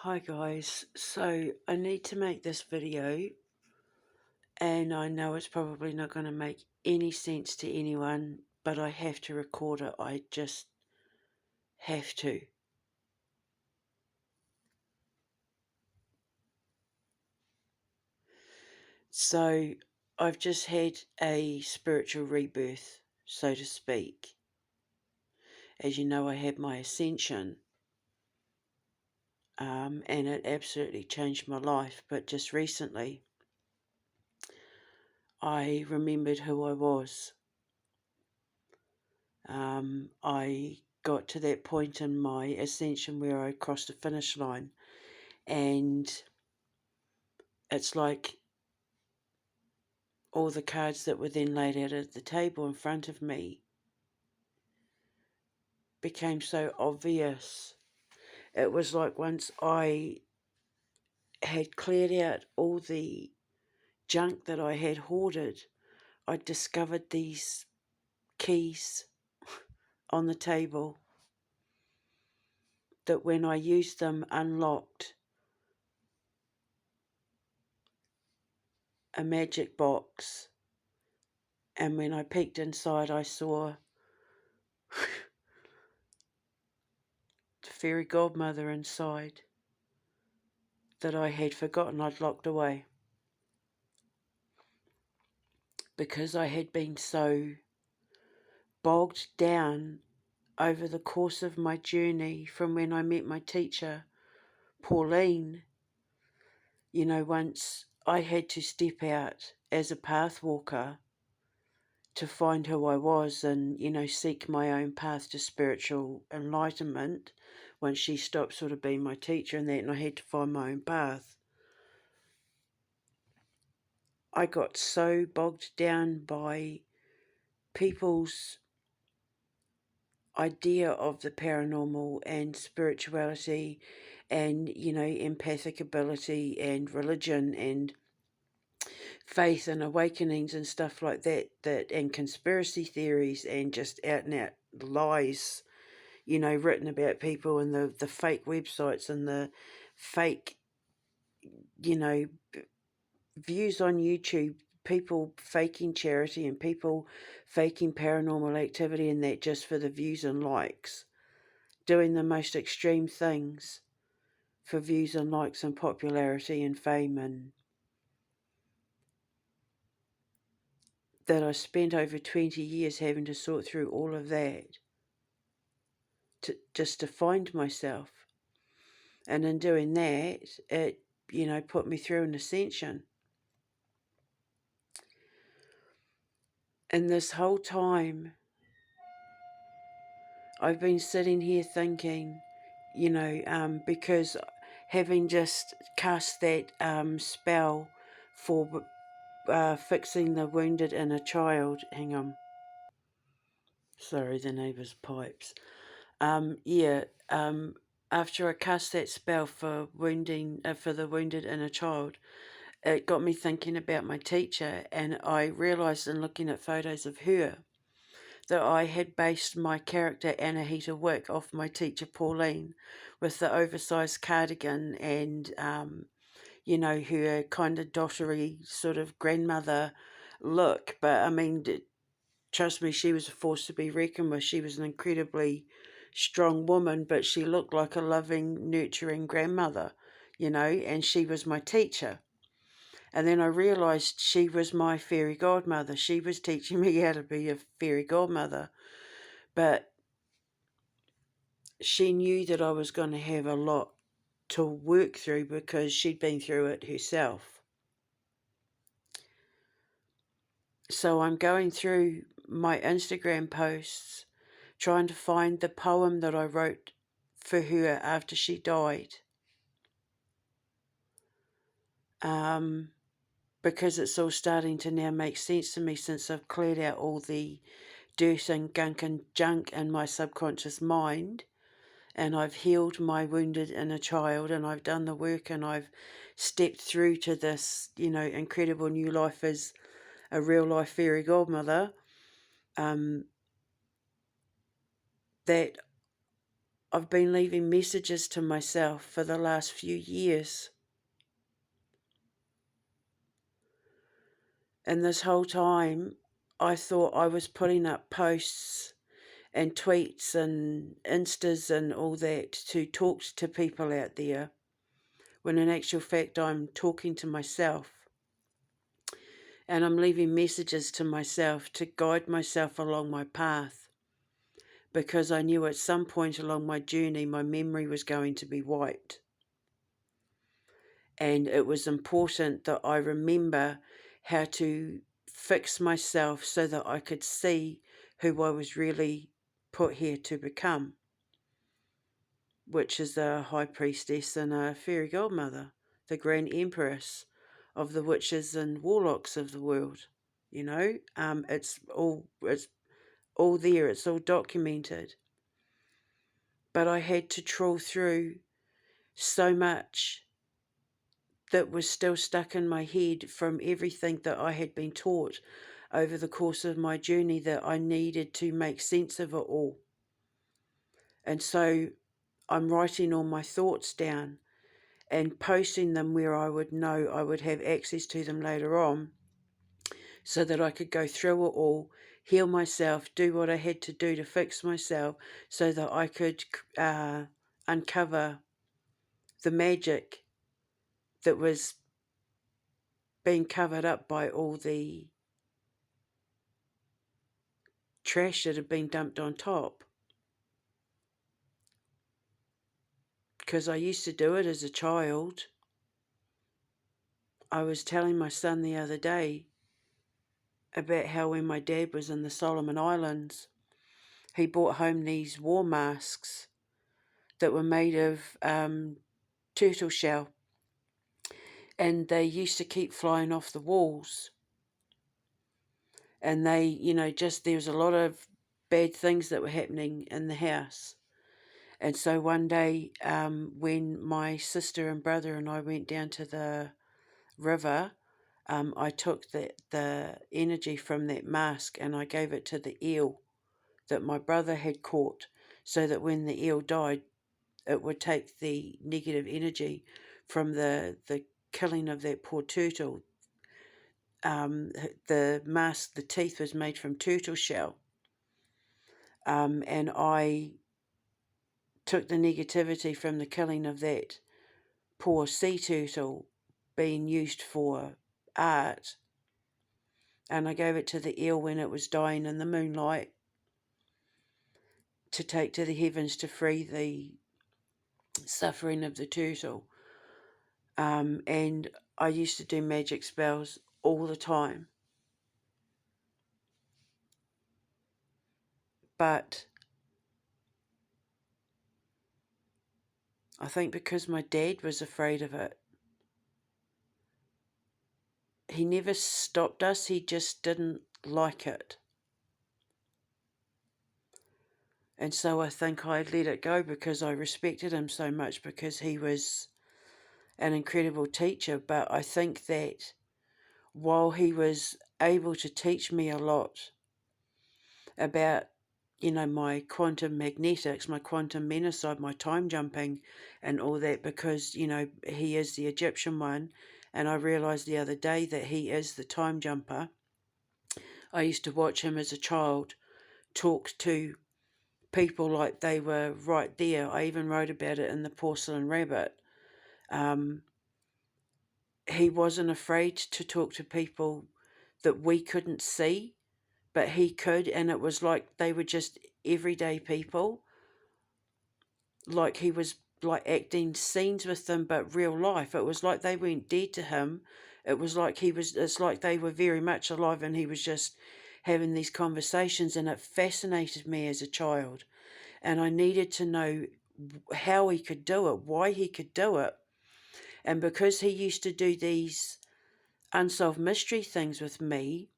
Hi guys, so I need to make this video and I know it's probably not going to make any sense to anyone, but I have to record it. I just have to. So I've just had a spiritual rebirth, so to speak. As you know, I had my Ascension and it absolutely changed my life, but just recently I remembered who I was. I got to that point in my ascension where I crossed the finish line, and it's like all the cards that were then laid out at the table in front of me became so obvious. It was like once I had cleared out all the junk that I had hoarded, I discovered these keys on the table that when I used them unlocked a magic box, and when I peeked inside I saw the Fairy Godmother inside that I had forgotten I'd locked away, because I had been so bogged down over the course of my journey from when I met my teacher, Pauline. You know, once I had to step out as a path walker to find who I was and, you know, seek my own path to spiritual enlightenment. Once she stopped sort of being my teacher and that, and I had to find my own path, I got so bogged down by people's idea of the paranormal and spirituality and, you know, empathic ability and religion and faith and awakenings and stuff like that, and conspiracy theories and just out and out lies, you know, written about people, and the fake websites and the fake, you know, views on YouTube, people faking charity and people faking paranormal activity and that just for the views and likes, doing the most extreme things for views and likes and popularity and fame, and that I spent over 20 years having to sort through all of that just to find myself. And in doing that, it, you know, put me through an ascension. And this whole time, I've been sitting here thinking, you know, because having just cast that spell for fixing the wounded inner child, hang on, sorry, the neighbour's pipes. After I cast that spell for for the wounded inner child, it got me thinking about my teacher, and I realised in looking at photos of her that I had based my character Anahita Wick off my teacher Pauline, with the oversized cardigan and, you know, her kind of dottery sort of grandmother look. But I mean, trust me, she was a force to be reckoned with. She was an incredibly strong woman, but she looked like a loving, nurturing grandmother, you know, and she was my teacher. And then I realised she was my fairy godmother. She was teaching me how to be a fairy godmother. But she knew that I was going to have a lot to work through because she'd been through it herself. So I'm going through my Instagram posts trying to find the poem that I wrote for her after she died. Because it's all starting to now make sense to me since I've cleared out all the dirt and gunk and junk in my subconscious mind, and I've healed my wounded inner child, and I've done the work, and I've stepped through to this, you know, incredible new life as a real life fairy godmother, that I've been leaving messages to myself for the last few years. And this whole time, I thought I was putting up posts and tweets and Instas and all that to talk to people out there, when in actual fact I'm talking to myself. And I'm leaving messages to myself to guide myself along my path, because I knew at some point along my journey my memory was going to be wiped. And it was important that I remember how to fix myself so that I could see who I was really put here to become, which is a high priestess and a fairy godmother, the grand empress of the witches and warlocks of the world. You know, it's all there, it's all documented. But I had to trawl through so much that was still stuck in my head from everything that I had been taught over the course of my journey, that I needed to make sense of it all. And so I'm writing all my thoughts down and posting them where I would know I would have access to them later on, so that I could go through it all, heal myself, do what I had to do to fix myself, so that I could uncover the magic that was being covered up by all the trash that had been dumped on top. Because I used to do it as a child. I was telling my son the other day about how when my dad was in the Solomon Islands, he brought home these war masks that were made of turtle shell, and they used to keep flying off the walls. And they, there was a lot of bad things that were happening in the house. And so one day, when my sister and brother and I went down to the river, I took the energy from that mask and I gave it to the eel that my brother had caught, so that when the eel died, it would take the negative energy from the killing of that poor turtle. The mask, the teeth was made from turtle shell. And I took the negativity from the killing of that poor sea turtle being used for art, and I gave it to the eel when it was dying in the moonlight, to take to the heavens to free the suffering of the turtle. And I used to do magic spells all the time. But I think because my dad was afraid of it, he never stopped us, he just didn't like it. And so I think I let it go because I respected him so much, because he was an incredible teacher. But I think that while he was able to teach me a lot about, my quantum magnetics, my quantum menacide, my time jumping and all that, because, he is the Egyptian one, and I realised the other day that he is the time jumper. I used to watch him as a child talk to people like they were right there. I even wrote about it in The Porcelain Rabbit. He wasn't afraid to talk to people that we couldn't see, but he could, and it was like they were just everyday people. Like he was like acting scenes with them, but real life. It was like they weren't dead to him. It's like they were very much alive, and he was just having these conversations, and it fascinated me as a child. And I needed to know how he could do it, why he could do it. And because he used to do these unsolved mystery things with me,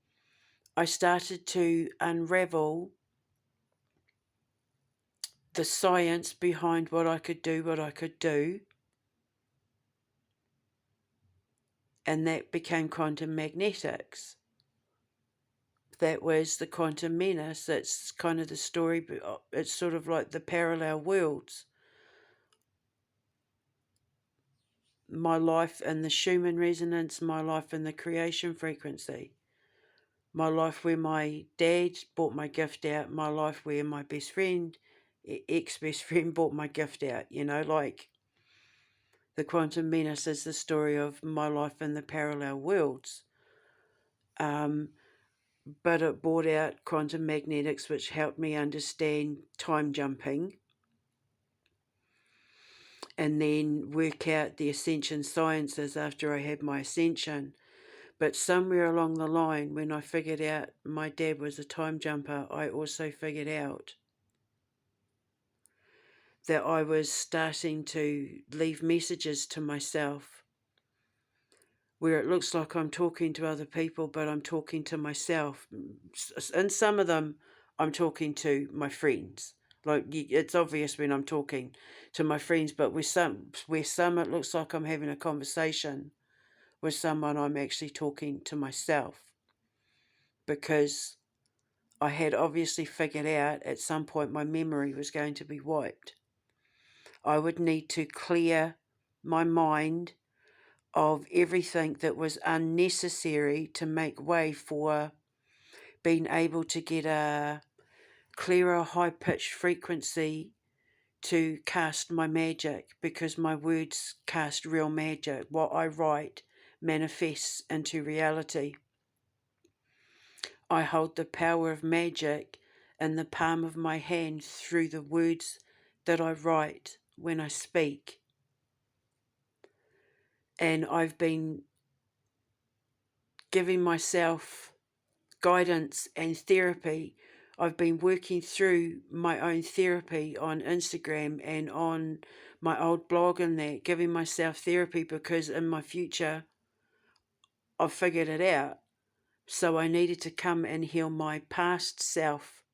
I started to unravel the science behind what I could do, and that became quantum magnetics. That was the quantum menace. That's kind of the story. It's sort of like the parallel worlds. my life in the Schumann resonance, my life in the creation frequency, my life where my dad bought my gift out, my life where my best friend, ex-best friend, bought my gift out. Like the Quantum Menace is the story of my life in the parallel worlds. But it brought out quantum magnetics, which helped me understand time jumping, and then work out the Ascension sciences after I had my Ascension. But somewhere along the line, when I figured out my dad was a time jumper, I also figured out that I was starting to leave messages to myself where it looks like I'm talking to other people, but I'm talking to myself. And some of them, I'm talking to my friends. Like, it's obvious when I'm talking to my friends, but with some it looks like I'm having a conversation with someone, I'm actually talking to myself, because I had obviously figured out at some point my memory was going to be wiped. I would need to clear my mind of everything that was unnecessary to make way for being able to get a clearer, high-pitched frequency to cast my magic, because my words cast real magic. What I write manifests into reality. I hold the power of magic in the palm of my hand through the words that I write when I speak. And I've been giving myself guidance and therapy. I've been working through my own therapy on Instagram and on my old blog and that, giving myself therapy, because in my future I've figured it out. So I needed to come and heal my past self.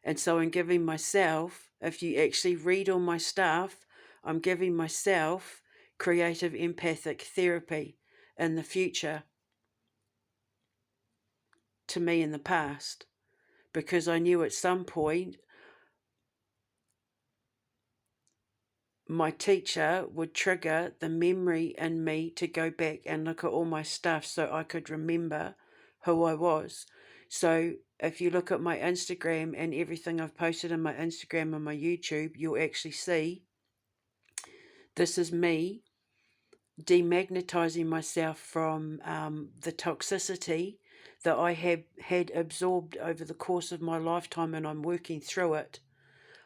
And so I'm giving myself, if you actually read all my stuff, I'm giving myself creative empathic therapy in the future to me in the past, because I knew at some point my teacher would trigger the memory in me to go back and look at all my stuff so I could remember who I was. So if you look at my Instagram and everything I've posted on my Instagram and my YouTube, you'll actually see this is me demagnetizing myself from the toxicity that I had absorbed over the course of my lifetime, and I'm working through it.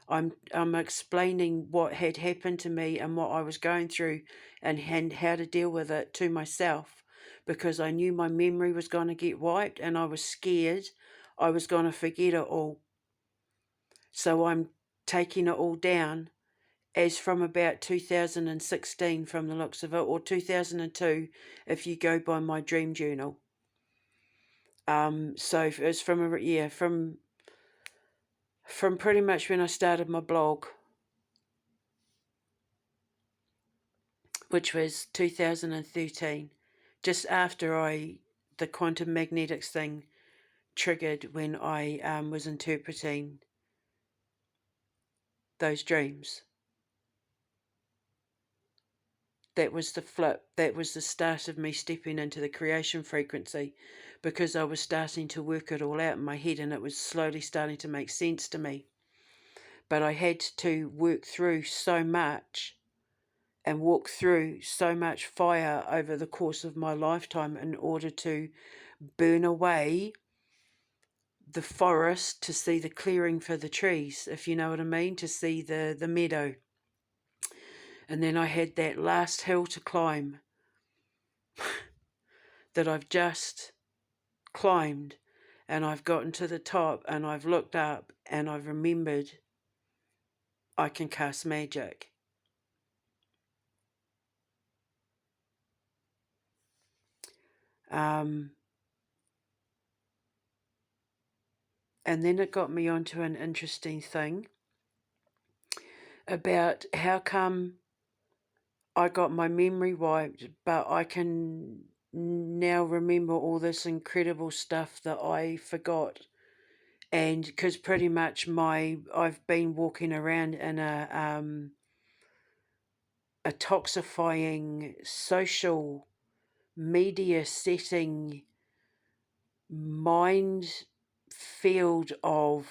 I'm explaining what had happened to me and what I was going through, and how to deal with it to myself, because I knew my memory was going to get wiped and I was scared I was going to forget it all. So I'm taking it all down as from about 2016 from the looks of it, or 2002 if you go by my dream journal. So it's from pretty much when I started my blog, which was 2013, just after the quantum magnetics thing triggered when I was interpreting those dreams. That was the flip. That was the start of me stepping into the creation frequency, because I was starting to work it all out in my head and it was slowly starting to make sense to me. But I had to work through so much and walk through so much fire over the course of my lifetime in order to burn away the forest to see the clearing for the trees, if you know what I mean, to see the meadow. And then I had that last hill to climb that I've just climbed, and I've gotten to the top and I've looked up and I've remembered I can cast magic. And then it got me onto an interesting thing about how come I got my memory wiped, but I can now remember all this incredible stuff that I forgot. And because pretty much I've been walking around in a toxifying social media setting mind field of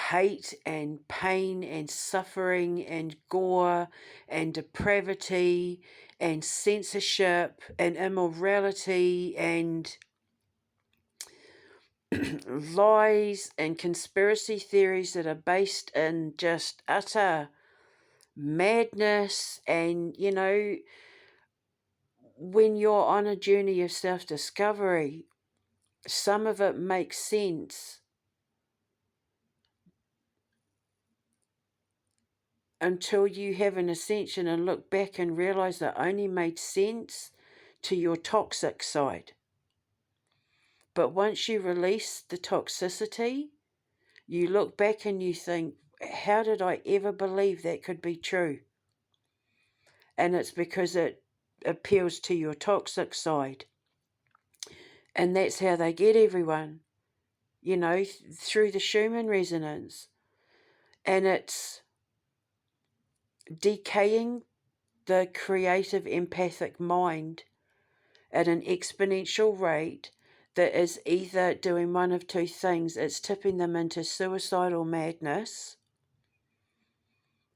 hate and pain and suffering and gore and depravity and censorship and immorality and lies and conspiracy theories that are based in just utter madness. And, you know, when you're on a journey of self-discovery, some of it makes sense until you have an ascension and look back and realize that only made sense to your toxic side. But once you release the toxicity, you look back and you think, how did I ever believe that could be true? And it's because it appeals to your toxic side. And that's how they get everyone, you know, through the Schumann resonance. And it's decaying the creative empathic mind at an exponential rate that is either doing one of two things. It's tipping them into suicidal madness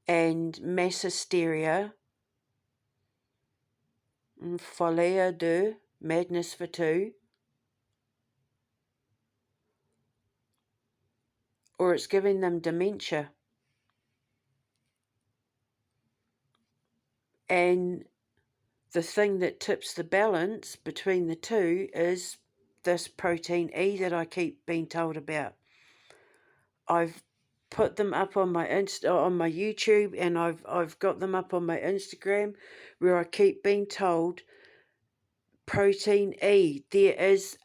and mass hysteria, folie deux, madness for two, or it's giving them dementia. And the thing that tips the balance between the two is this protein E that I keep being told about. I've put them up on my on my YouTube, and I've got them up on my Instagram, where I keep being told protein E. There's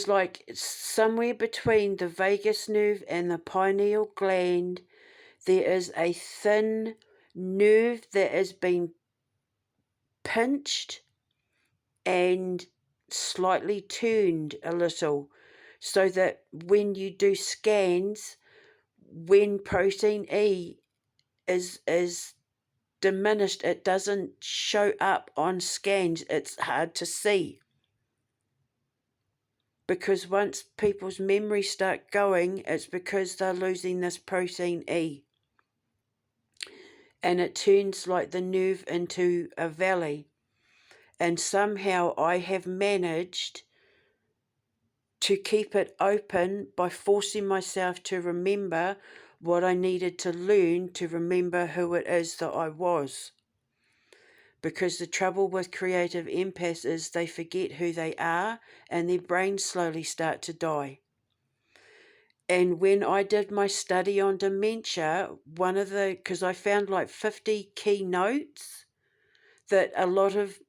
like somewhere between the vagus nerve and the pineal gland, there is a thin nerve that has been pinched and slightly turned a little, so that when you do scans, when protein E is diminished, it doesn't show up on scans. It's hard to see, because once people's memories start going, it's because they're losing this protein E, and it turns like the nerve into a valley. And somehow I have managed to keep it open by forcing myself to remember what I needed to learn to remember who it is that I was. Because the trouble with creative empaths is they forget who they are, and their brains slowly start to die. And when I did my study on dementia, because I found like 50 key notes that a lot of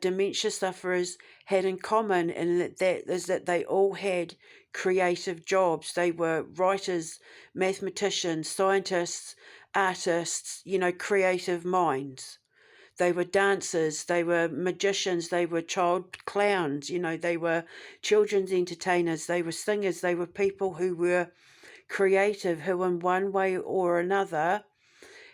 dementia sufferers had in common, and that is that they all had creative jobs. They were writers, mathematicians, scientists, artists, you know, creative minds. They were dancers, they were magicians, they were child clowns, you know, they were children's entertainers, they were singers, they were people who were creative, who in one way or another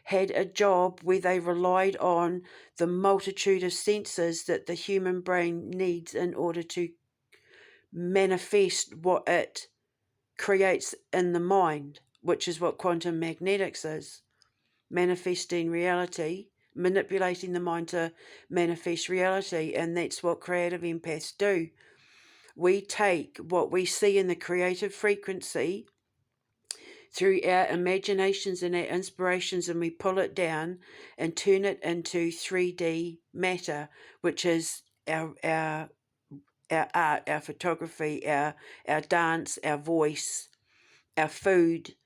had a job where they relied on the multitude of senses that the human brain needs in order to manifest what it creates in the mind, which is what quantum magnetics is. Manifesting reality, manipulating the mind to manifest reality, and that's what creative empaths do. We take what we see in the creative frequency through our imaginations and our inspirations, and we pull it down and turn it into 3D matter, which is our art, our photography, our dance, our voice, our food,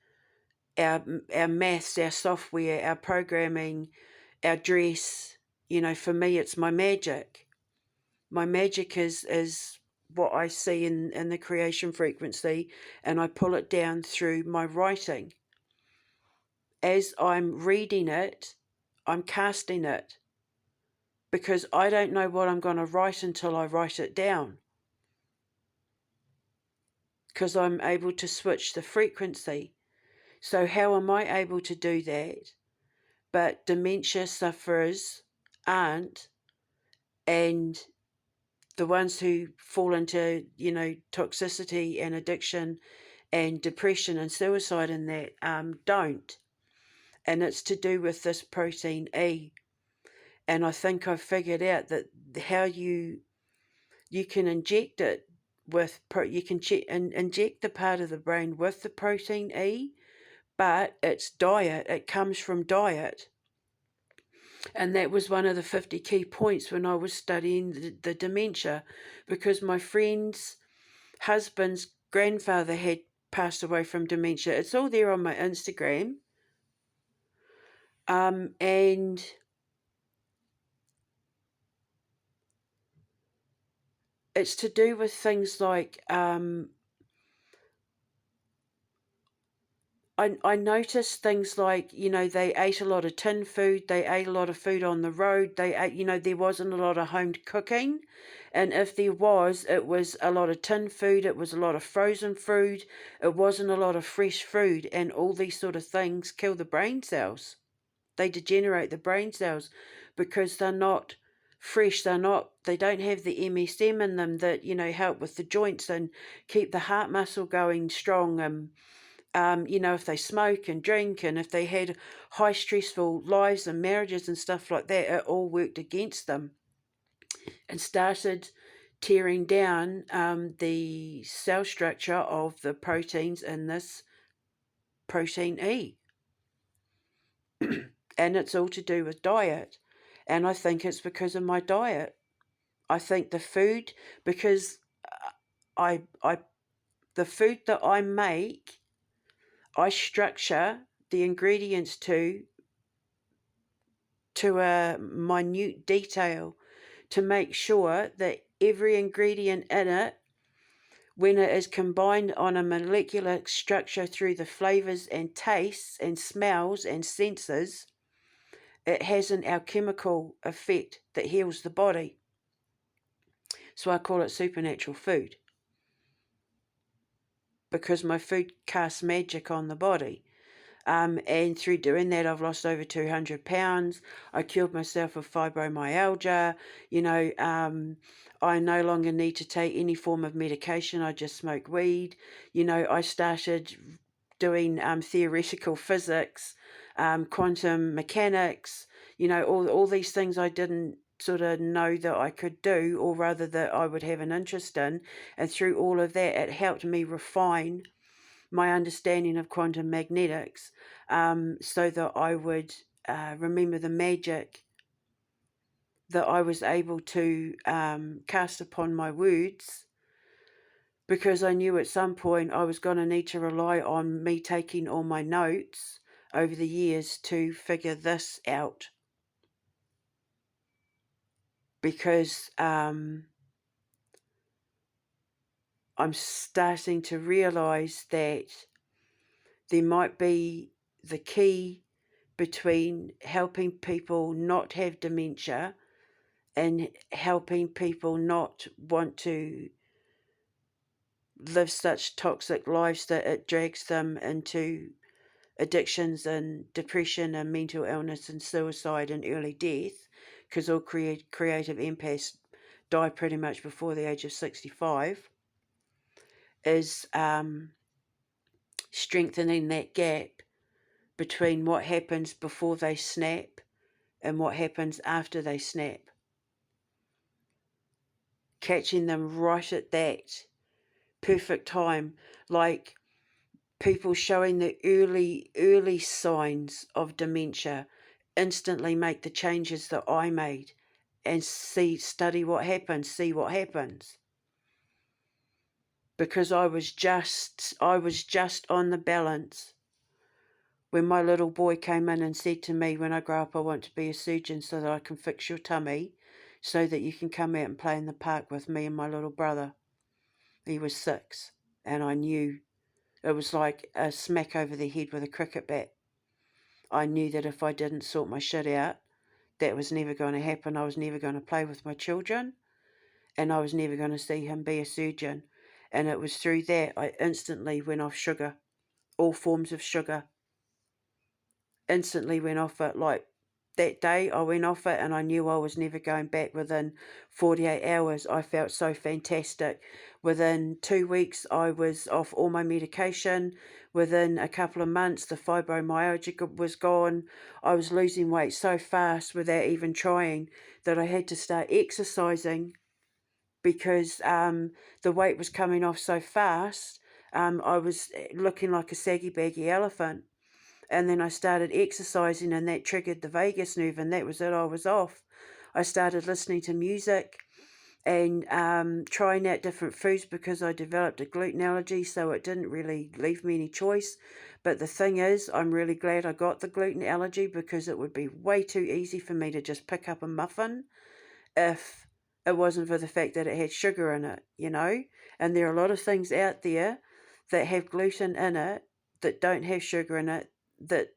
our maths, our software, our programming, our dress. You know, for me, it's my magic. My magic is what I see in the creation frequency, and I pull it down through my writing. As I'm reading it, I'm casting it, because I don't know what I'm going to write until I write it down, because I'm able to switch the frequency. So how am I able to do that? But dementia sufferers aren't, and the ones who fall into, toxicity and addiction and depression and suicide and that don't. And it's to do with this protein E. And I think I've figured out that how you can inject it with, you can inject the part of the brain with the protein E, but it's diet. It comes from diet. And that was one of the 50 key points when I was studying the dementia, because my friend's husband's grandfather had passed away from dementia. It's all there on my Instagram. And it's to do with things like I noticed things like, they ate a lot of tin food, they ate a lot of food on the road, they ate, there wasn't a lot of home cooking. And if there was, it was a lot of tin food, it was a lot of frozen food, it wasn't a lot of fresh food. And all these sort of things kill the brain cells. They degenerate the brain cells because they're not fresh, they don't have the MSM in them that, help with the joints and keep the heart muscle going strong. If they smoke and drink, and if they had high stressful lives and marriages and stuff like that, it all worked against them and started tearing down the cell structure of the proteins in this protein E. And it's all to do with diet. And I think it's because of my diet. I think the food, because the food that I make, I structure the ingredients to a minute detail to make sure that every ingredient in it, when it is combined on a molecular structure through the flavors and tastes and smells and senses, it has an alchemical effect that heals the body. So I call it supernatural food, because my food casts magic on the body. And through doing that, I've lost over 200 pounds. I cured myself of fibromyalgia. I no longer need to take any form of medication. I just smoke weed. I started doing theoretical physics, quantum mechanics, all these things I didn't sort of know that I could do, or rather that I would have an interest in. And through all of that, it helped me refine my understanding of quantum magnetics, so that I would remember the magic that I was able to cast upon my words, because I knew at some point I was going to need to rely on me taking all my notes over the years to figure this out, because I'm starting to realize that there might be the key between helping people not have dementia and helping people not want to live such toxic lives that it drags them into addictions and depression and mental illness and suicide and early death, because all creative empaths die pretty much before the age of 65, is strengthening that gap between what happens before they snap and what happens after they snap. Catching them right at that perfect time, like people showing the early signs of dementia instantly make the changes that I made, and study what happens, see what happens. Because I was just on the balance when my little boy came in and said to me, when I grow up I want to be a surgeon so that I can fix your tummy so that you can come out and play in the park with me and my little brother. He was 6, and I knew it was like a smack over the head with a cricket bat. I knew that if I didn't sort my shit out, that was never going to happen. I was never going to play with my children, and I was never going to see him be a surgeon. And it was through that I instantly went off sugar, all forms of sugar. instantly went off it. Like that day I went off it and I knew I was never going back. Within 48 hours I felt so fantastic. Within 2 weeks I was off all my medication. Within a couple of months the fibromyalgia was gone. I was losing weight so fast without even trying that I had to start exercising because the weight was coming off so fast. I was looking like a saggy baggy elephant. And then I started exercising and that triggered the vagus nerve, and that was it. I was off. I started listening to music and trying out different foods because I developed a gluten allergy, so it didn't really leave me any choice. But the thing is, I'm really glad I got the gluten allergy because it would be way too easy for me to just pick up a muffin if it wasn't for the fact that it had sugar in it, you know? And there are a lot of things out there that have gluten in it that don't have sugar in it that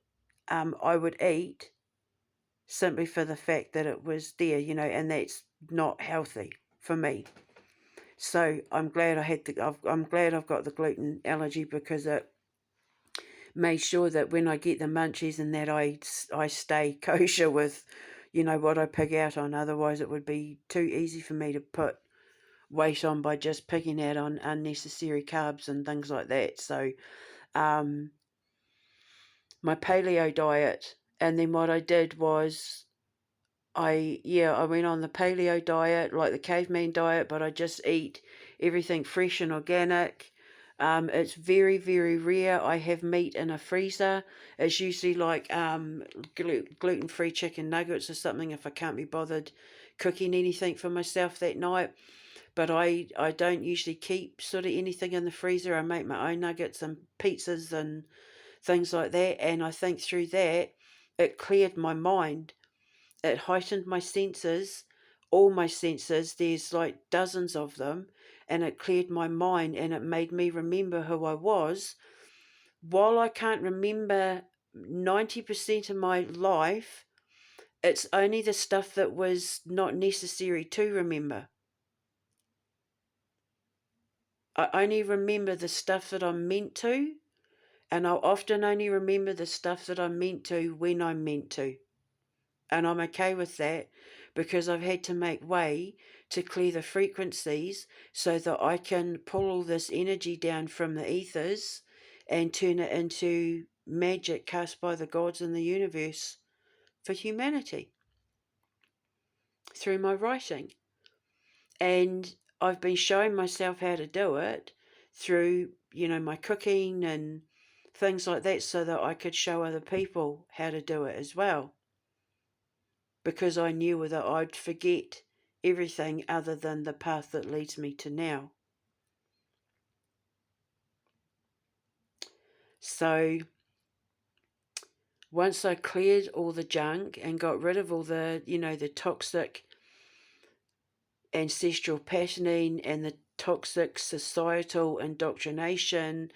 I would eat simply for the fact that it was there, you know, and that's not healthy for me. So I'm glad I'm glad I've got the gluten allergy because it made sure that when I get the munchies and that I stay kosher with, you know, what I pick out on. Otherwise it would be too easy for me to put weight on by just picking out on unnecessary carbs and things like that. So my paleo diet, and then what I did was I went on the paleo diet, like the caveman diet, but I just eat everything fresh and organic. It's very, very rare I have meat in a freezer. It's usually like gluten-free chicken nuggets or something if I can't be bothered cooking anything for myself that night. But I don't usually keep sort of anything in the freezer. I make my own nuggets and pizzas and things like that. And I think through that, it cleared my mind. It heightened my senses, all my senses. There's like dozens of them. And it cleared my mind and it made me remember who I was. While I can't remember 90% of my life, it's only the stuff that was not necessary to remember. I only remember the stuff that I'm meant to, and I'll often only remember the stuff that I'm meant to when I'm meant to. And I'm okay with that because I've had to make way to clear the frequencies so that I can pull all this energy down from the ethers and turn it into magic cast by the gods in the universe for humanity through my writing. And I've been showing myself how to do it through, you know, my cooking and things like that so that I could show other people how to do it as well. Because I knew that I'd forget everything other than the path that leads me to now. So once I cleared all the junk and got rid of all the, you know, the toxic ancestral patterning and the toxic societal indoctrination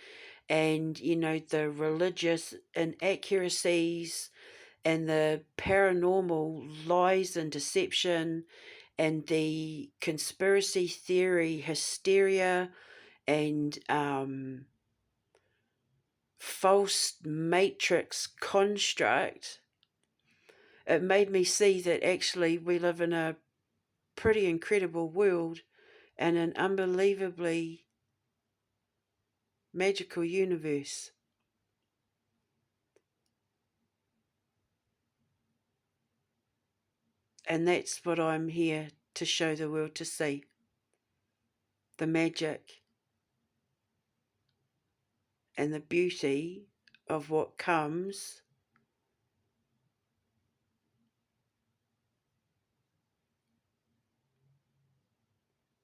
and, you know, the religious inaccuracies and the paranormal lies and deception and the conspiracy theory hysteria and false matrix construct, it made me see that actually we live in a pretty incredible world and an unbelievably magical universe. And that's what I'm here to show the world to see. The magic and the beauty of what comes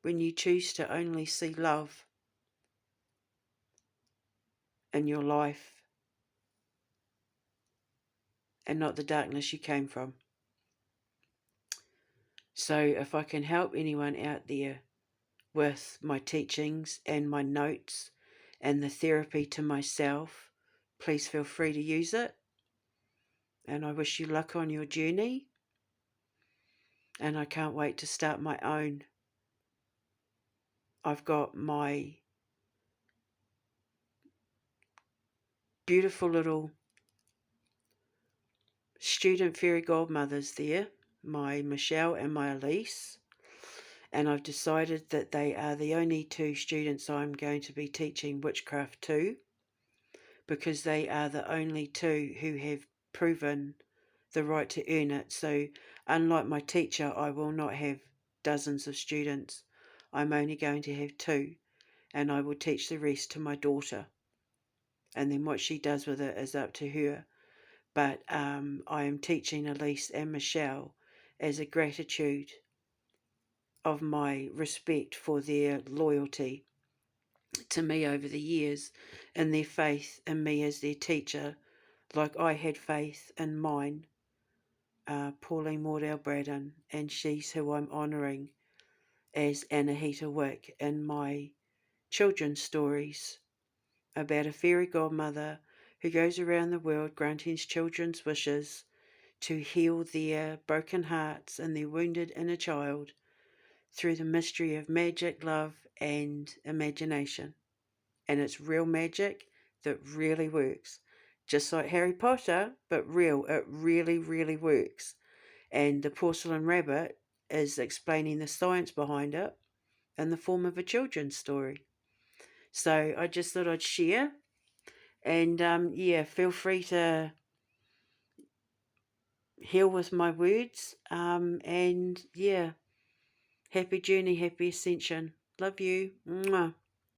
when you choose to only see love in your life and not the darkness you came from. So if I can help anyone out there with my teachings and my notes and the therapy to myself, please feel free to use it. And I wish you luck on your journey. And I can't wait to start my own. I've got my beautiful little student fairy godmothers there, my Michelle and my Elise, and I've decided that they are the only two students I'm going to be teaching witchcraft to, because they are the only two who have proven the right to earn it. So unlike my teacher, I will not have dozens of students. I'm only going to have two, and I will teach the rest to my daughter. And then what she does with it is up to her. But I am teaching Elise and Michelle as a gratitude of my respect for their loyalty to me over the years and their faith in me as their teacher, like I had faith in mine, Pauline Mordell Braddon, and she's who I'm honouring as Anahita Wick in my children's stories about a fairy godmother who goes around the world granting children's wishes to heal their broken hearts and their wounded inner child through the mystery of magic, love, and imagination. And it's real magic that really works. Just like Harry Potter, but real. It really, really works. And the porcelain rabbit is explaining the science behind it in the form of a children's story. So I just thought I'd share. And yeah, feel free to heal with my words. And yeah, happy journey, happy ascension. Love you. Mwah.